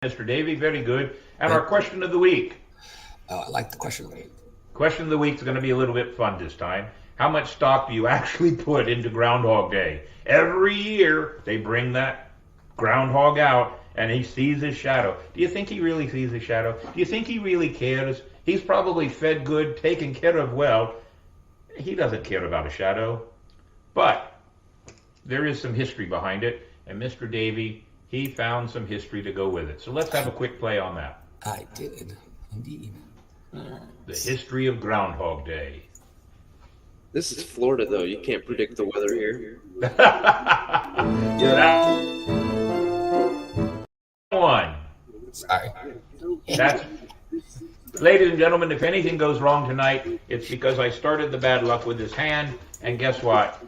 Mr. Davey, very good. And our question of the week. Oh, I like the question of the week. Question of the week is going to be a little bit fun this time. How much stock do you actually put into Groundhog Day? Every year they bring that groundhog out and he sees his shadow. Do you think he really sees his shadow? Do you think he really cares? He's probably fed good, taken care of well. He doesn't care about a shadow. But there is some history behind it. And Mr. Davey, he found some history to go with it. So let's have a quick play on that. I did, indeed. The history of Groundhog Day. This is Florida, though. You can't predict the weather here. One. Sorry. That's, ladies and gentlemen, if anything goes wrong tonight, it's because I started the bad luck with this hand. And guess what?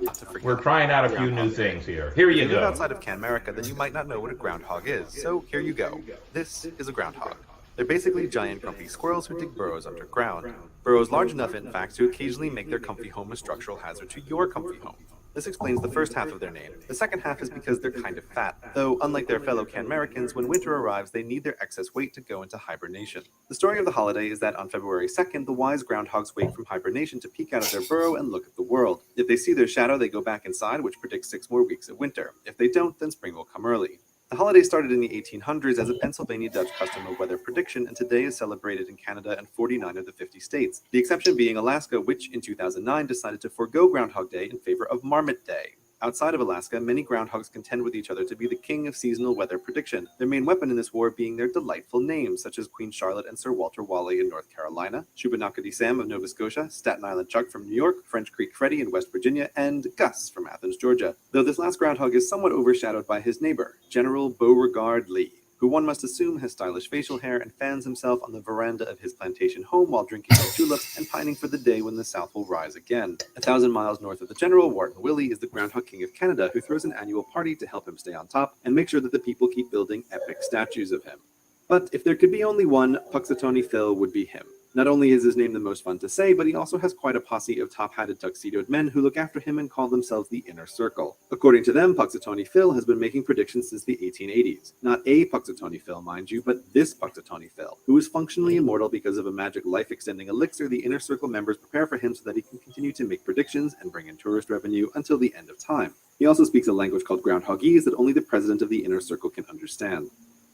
We're trying out a few new things here. Here you If you live go. outside of Canmerica, then you might not know what a groundhog is. So here you go. This is a groundhog. They're basically giant, comfy squirrels who dig burrows underground. Burrows large enough, in fact, to occasionally make their comfy home a structural hazard to your comfy home. This explains the first half of their name. The second half is because they're kind of fat, though unlike their fellow Canmericans, when winter arrives, they need their excess weight to go into hibernation. The story of the holiday is that on February 2nd, the wise groundhogs wake from hibernation to peek out of their burrow and look at the world. If they see their shadow, they go back inside, which predicts 6 more weeks of winter. If they don't, then spring will come early. The holiday started in the 1800s as a Pennsylvania Dutch custom of weather prediction and today is celebrated in Canada and 49 of the 50 states, the exception being Alaska, which in 2009 decided to forego Groundhog Day in favor of Marmot Day. Outside of Alaska, many groundhogs contend with each other to be the king of seasonal weather prediction, their main weapon in this war being their delightful names, such as Queen Charlotte and Sir Walter Raleigh in North Carolina, Shubenacadie Sam of Nova Scotia, Staten Island Chuck from New York, French Creek Freddy in West Virginia, and Gus from Athens, Georgia, though this last groundhog is somewhat overshadowed by his neighbor, General Beauregard Lee, who one must assume has stylish facial hair and fans himself on the veranda of his plantation home while drinking his tulips and pining for the day when the South will rise again. 1,000 miles north of the General, Wharton Willie is the Groundhog King of Canada who throws an annual party to help him stay on top and make sure that the people keep building epic statues of him. But if there could be only one, Puxatawny Phil would be him. Not only is his name the most fun to say, but he also has quite a posse of top-hatted tuxedoed men who look after him and call themselves the Inner Circle. According to them, Puxatawny Phil has been making predictions since the 1880s. Not a Puxatawny Phil, mind you, but this Puxatawny Phil, who is functionally immortal because of a magic life-extending elixir the Inner Circle members prepare for him so that he can continue to make predictions and bring in tourist revenue until the end of time. He also speaks a language called Groundhogese that only the president of the Inner Circle can understand.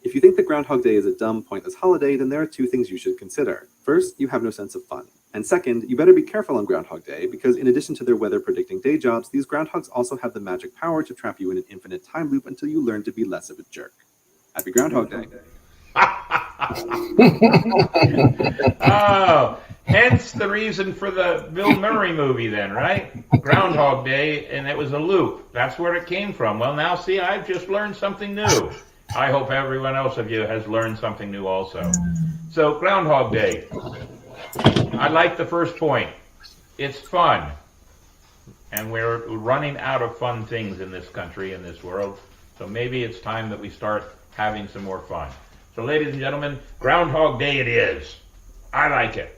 If you think that Groundhog Day is a dumb, pointless holiday, then there are 2 things you should consider. First, you have no sense of fun. And second, you better be careful on Groundhog Day, because in addition to their weather-predicting day jobs, these groundhogs also have the magic power to trap you in an infinite time loop until you learn to be less of a jerk. Happy Groundhog Day. Oh, hence the reason for the Bill Murray movie then, right? Groundhog Day, and it was a loop. That's where it came from. Well, now see, I've just learned something new. I hope everyone else of you has learned something new also. So, Groundhog Day. I like the first point. It's fun. And we're running out of fun things in this country, in this world. So maybe it's time that we start having some more fun. So, ladies and gentlemen, Groundhog Day it is. I like it.